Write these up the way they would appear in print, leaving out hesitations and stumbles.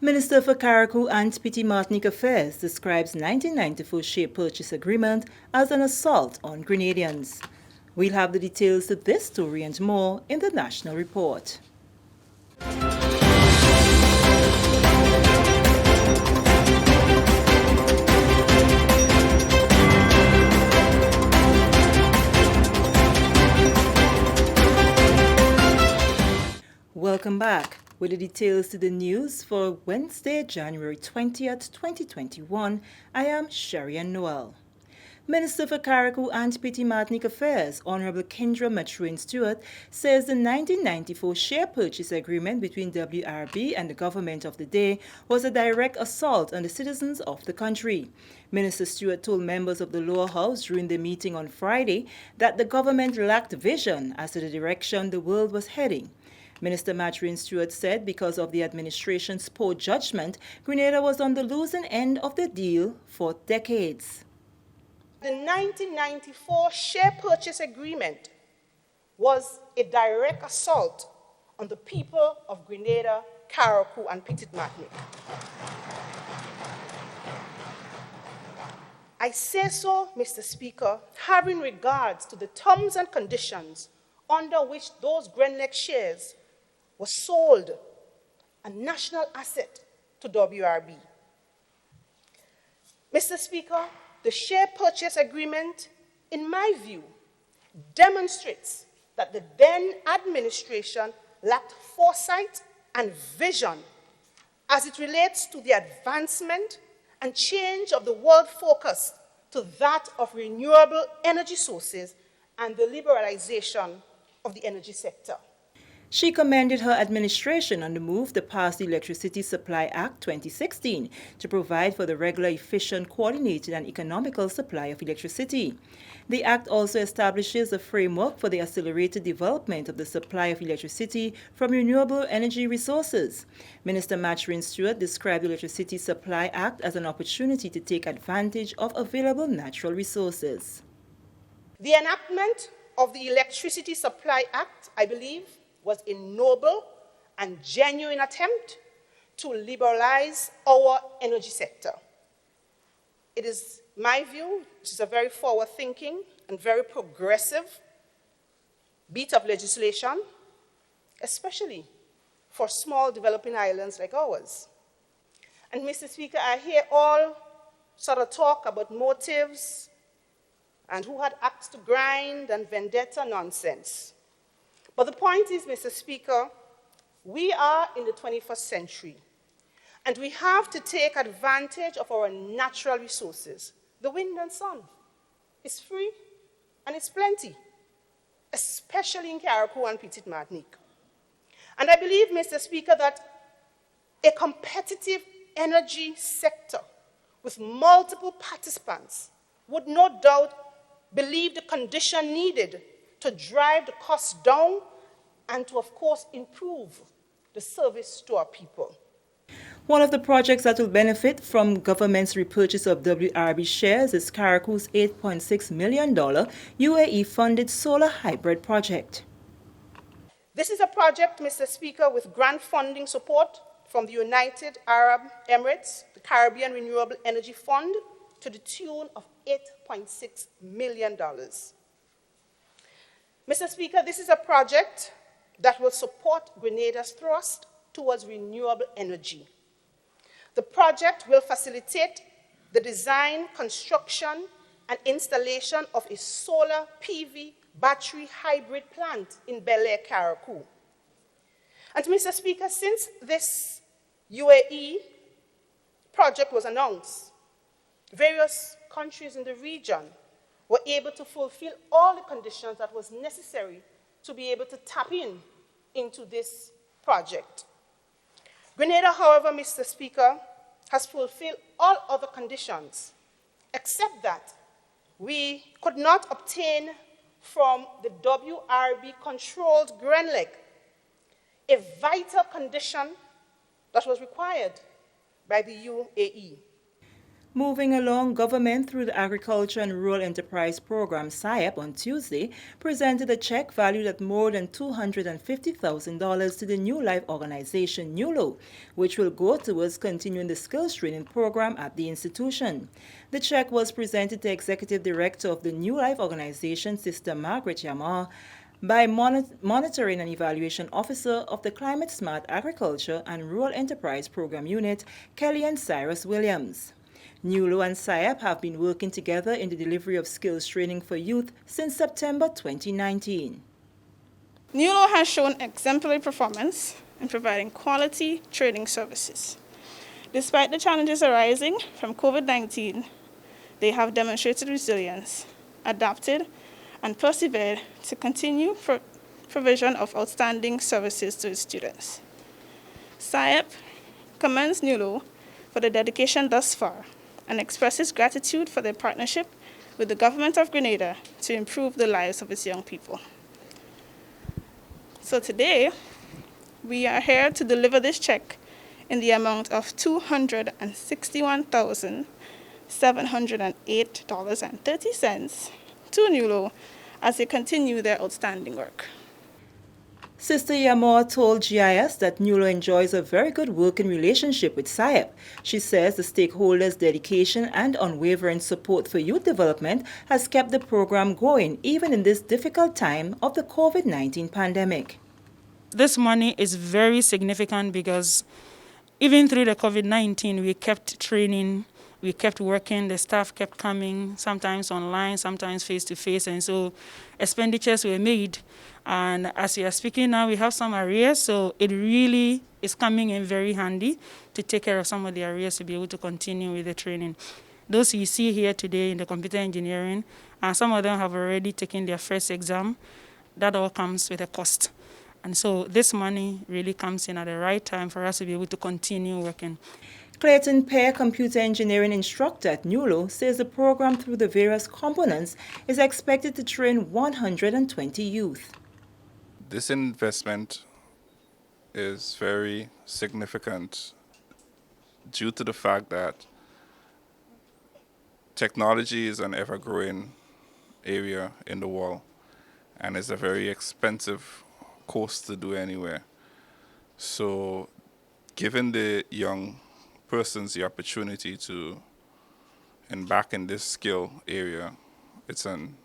Minister for Carriacou and Petite Martinique Affairs describes 1994 share purchase agreement as an assault on Grenadians. We'll have the details to this story and more in the National Report. Welcome back. With the details to the news for Wednesday, January 20th, 2021, I am Sherian Noel. Minister for Carriacou and Petite Martinique Affairs, Honorable Kendra Matruin Stewart, says the 1994 share purchase agreement between WRB and the government of the day was a direct assault on the citizens of the country. Minister Stewart told members of the lower house during the meeting on Friday that the government lacked vision as to the direction the world was heading. Minister Matruin Stewart said because of the administration's poor judgment, Grenada was on the losing end of the deal for decades. The 1994 share purchase agreement was a direct assault on the people of Grenada, Carriacou, and Petite Martinique. I say so, Mr. Speaker, having regards to the terms and conditions under which those Grenlec shares was sold, a national asset to WRB. Mr. Speaker, the share purchase agreement, in my view, demonstrates that the then administration lacked foresight and vision as it relates to the advancement and change of the world focus to that of renewable energy sources and the liberalization of the energy sector. She commended her administration on the move to pass the Electricity Supply Act 2016 to provide for the regular, efficient, coordinated and economical supply of electricity. The act also establishes a framework for the accelerated development of the supply of electricity from renewable energy resources. Minister Matruin Stewart described the Electricity Supply Act as an opportunity to take advantage of available natural resources. The enactment of the Electricity Supply Act, I believe, was a noble and genuine attempt to liberalize our energy sector. It is my view, which is a very forward-thinking and very progressive bit of legislation, especially for small developing islands like ours. And Mr. Speaker, I hear all sort of talk about motives and who had axe to grind and vendetta nonsense. But the point is, Mr. Speaker, we are in the 21st century, and we have to take advantage of our natural resources. The wind and sun is free, and it's plenty, especially in Carriacou and Petite Martinique. And I believe, Mr. Speaker, that a competitive energy sector with multiple participants would no doubt believe the condition needed to drive the costs down and to, of course, improve the service to our people. One of the projects that will benefit from government's repurchase of WRB shares is Carriacou's $8.6 million UAE-funded solar hybrid project. This is a project, Mr. Speaker, with grant funding support from the United Arab Emirates, the Caribbean Renewable Energy Fund, to the tune of $8.6 million. Mr. Speaker, this is a project that will support Grenada's thrust towards renewable energy. The project will facilitate the design, construction, and installation of a solar PV battery hybrid plant in Bel Air, Carriacou. And Mr. Speaker, since this UAE project was announced, various countries in the region were able to fulfill all the conditions that was necessary to be able to tap into this project. Grenada, however, Mr. Speaker, has fulfilled all other conditions, except that we could not obtain from the WRB-controlled Grenlec a vital condition that was required by the UAE. Moving along, government through the Agriculture and Rural Enterprise Program SIEP on Tuesday presented a check valued at more than $250,000 to the New Life organization NULO, which will go towards continuing the skills training program at the institution. The check was presented to Executive Director of the New Life organization, Sister Margaret Yamar, by Monitoring and Evaluation Officer of the Climate Smart Agriculture and Rural Enterprise Program Unit, Kelly and Cyrus Williams. NULO and SIEP have been working together in the delivery of skills training for youth since September 2019. NULO has shown exemplary performance in providing quality training services. Despite the challenges arising from COVID-19, they have demonstrated resilience, adapted, and persevered to continue provision of outstanding services to its students. SIEP commends NULO for the dedication thus far and expresses gratitude for their partnership with the government of Grenada to improve the lives of its young people. So today, we are here to deliver this check in the amount of $261,708.30 to NULO as they continue their outstanding work. Sister Yamor told GIS that NULO enjoys a very good working relationship with SIEP. She says the stakeholders' dedication and unwavering support for youth development has kept the program going even in this difficult time of the COVID-19 pandemic. This money is very significant because even through the COVID-19, we kept training, we kept working, the staff kept coming, sometimes online, sometimes face-to-face, and so expenditures were made. And as we are speaking now, we have some arrears, so it really is coming in very handy to take care of some of the arrears to be able to continue with the training. Those you see here today in the computer engineering, and some of them have already taken their first exam, that all comes with a cost. And so this money really comes in at the right time for us to be able to continue working. Clayton Pear, computer engineering instructor at NULO, says the program through the various components is expected to train 120 youth. This investment is very significant due to the fact that technology is an ever-growing area in the world and it's a very expensive course to do anywhere. So giving the young persons the opportunity to embark in this skill area, it's an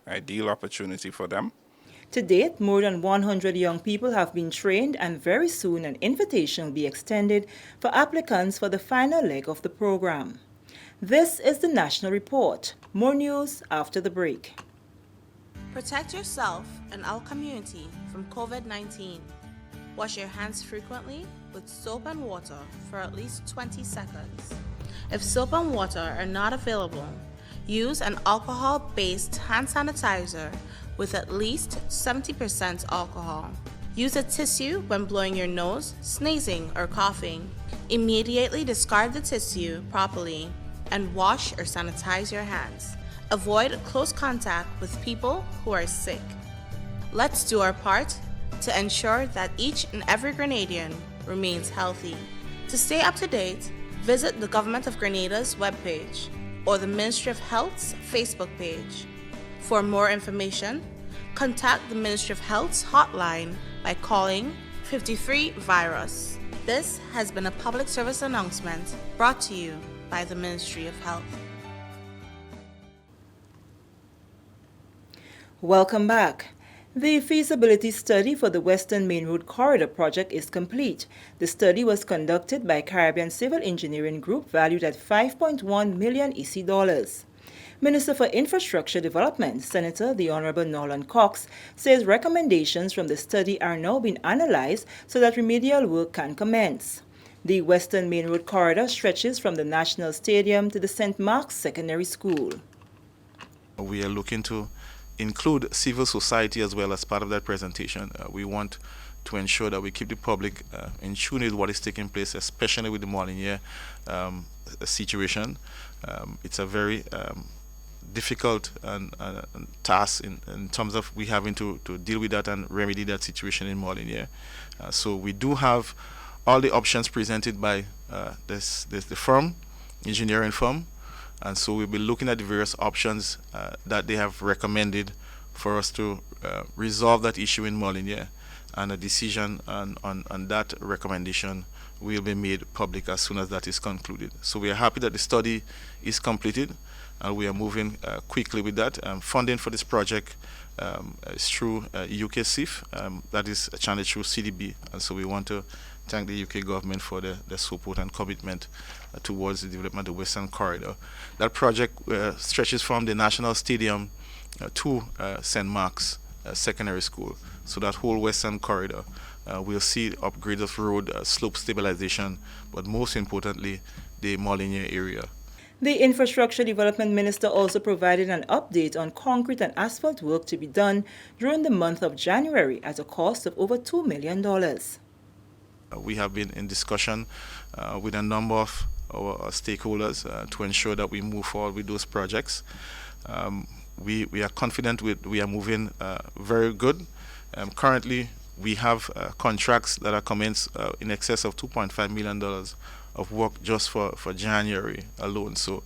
ideal opportunity for them. To date, more than 100 young people have been trained, and very soon an invitation will be extended for applicants for the final leg of the program. This is the National Report. More news after the break. Protect yourself and our community from COVID-19. Wash your hands frequently with soap and water for at least 20 seconds. If soap and water are not available, use an alcohol-based hand sanitizer with at least 70% alcohol. Use a tissue when blowing your nose, sneezing, or coughing. Immediately discard the tissue properly and wash or sanitize your hands. Avoid close contact with people who are sick. Let's do our part to ensure that each and every Grenadian remains healthy. To stay up to date, visit the Government of Grenada's webpage or the Ministry of Health's Facebook page. For more information, contact the Ministry of Health's hotline by calling 53-VIRUS. This has been a public service announcement brought to you by the Ministry of Health. Welcome back. The feasibility study for the Western Main Road Corridor project is complete. The study was conducted by Caribbean Civil Engineering Group valued at $5.1 million EC. Minister for Infrastructure Development, Senator the Honorable Nolan Cox, says recommendations from the study are now being analyzed so that remedial work can commence. The Western Main Road Corridor stretches from the National Stadium to the St. Mark's Secondary School. We are looking to include civil society as well as part of that presentation. We want to ensure that we keep the public in tune with what is taking place, especially with the Molinier situation. It's a very difficult task in terms of we having to deal with that and remedy that situation in Molinier. So we do have all the options presented by the firm engineering firm, and so we'll be looking at the various options that they have recommended for us to resolve that issue in Molyneux, and a decision on that recommendation will be made public as soon as that is concluded. So we are happy that the study is completed, and we are moving quickly with that. Funding for this project is through UK CIF, that is channeled through CDB, and so we want to thank the UK government for the support and commitment towards the development of the Western Corridor. That project stretches from the National Stadium to St. Mark's Secondary School. So that whole Western Corridor will see upgrades of road, slope stabilization, but most importantly, the Molyneux area. The Infrastructure Development Minister also provided an update on concrete and asphalt work to be done during the month of January at a cost of over $2 million. We have been in discussion with a number of our stakeholders to ensure that we move forward with those projects. We are confident we are moving very good. Currently, we have contracts that are commenced in excess of $2.5 million of work just for January alone. So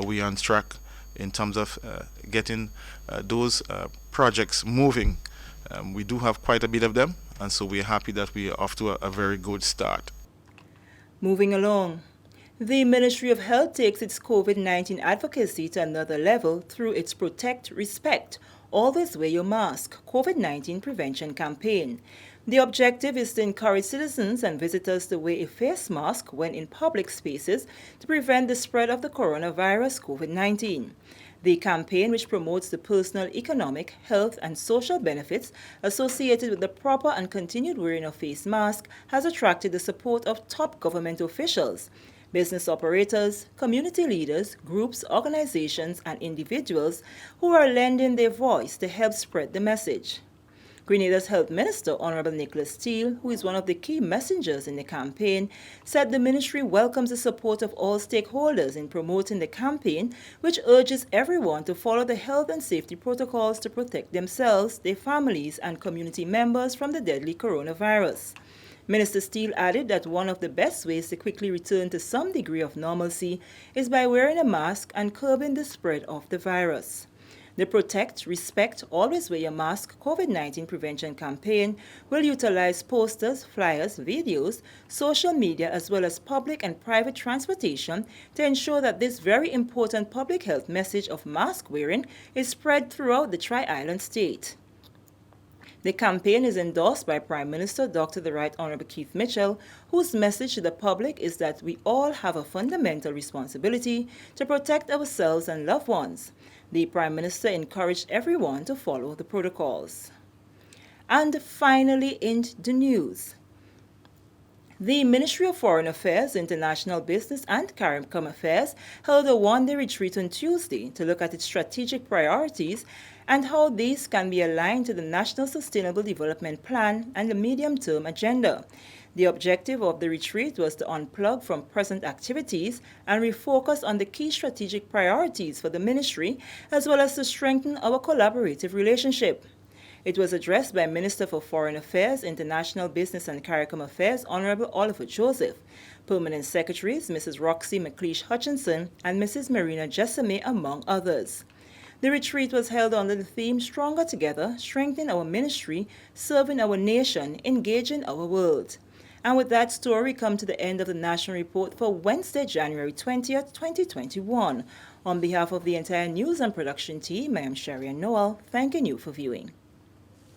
we are on track in terms of getting those projects moving. We do have quite a bit of them, and so we are happy that we are off to a very good start. Moving along. The Ministry of Health takes its COVID-19 advocacy to another level through its Protect, Respect, Always Wear Your Mask COVID-19 prevention campaign. The objective is to encourage citizens and visitors to wear a face mask when in public spaces to prevent the spread of the coronavirus COVID-19. The campaign, which promotes the personal, economic, health, and social benefits associated with the proper and continued wearing of face masks, has attracted the support of top government officials, business operators, community leaders, groups, organizations, and individuals who are lending their voice to help spread the message. Grenada's Health Minister, Honorable Nicholas Steele, who is one of the key messengers in the campaign, said the ministry welcomes the support of all stakeholders in promoting the campaign, which urges everyone to follow the health and safety protocols to protect themselves, their families, and community members from the deadly coronavirus. Minister Steele added that one of the best ways to quickly return to some degree of normalcy is by wearing a mask and curbing the spread of the virus. The Protect, Respect, Always Wear Your Mask COVID-19 prevention campaign will utilize posters, flyers, videos, social media, as well as public and private transportation to ensure that this very important public health message of mask wearing is spread throughout the Tri-Island state. The campaign is endorsed by Prime Minister Dr. the Right Honorable Keith Mitchell, whose message to the public is that we all have a fundamental responsibility to protect ourselves and loved ones. The Prime Minister encouraged everyone to follow the protocols. And finally, in the news. The Ministry of Foreign Affairs, International Business and Carriacou Affairs held a one-day retreat on Tuesday to look at its strategic priorities and how these can be aligned to the National Sustainable Development Plan and the medium-term agenda. The objective of the retreat was to unplug from present activities and refocus on the key strategic priorities for the ministry, as well as to strengthen our collaborative relationship. It was addressed by Minister for Foreign Affairs, International Business and Carriacou Affairs, Honorable Oliver Joseph, Permanent Secretaries Mrs. Roxy McLeish Hutchinson and Mrs. Marina Jessame, among others. The retreat was held under the theme Stronger Together, Strengthening Our Ministry, Serving Our Nation, Engaging Our World. And with that story, we come to the end of the National Report for Wednesday, January 20th, 2021. On behalf of the entire news and production team, I am Sharian Noel, thanking you for viewing.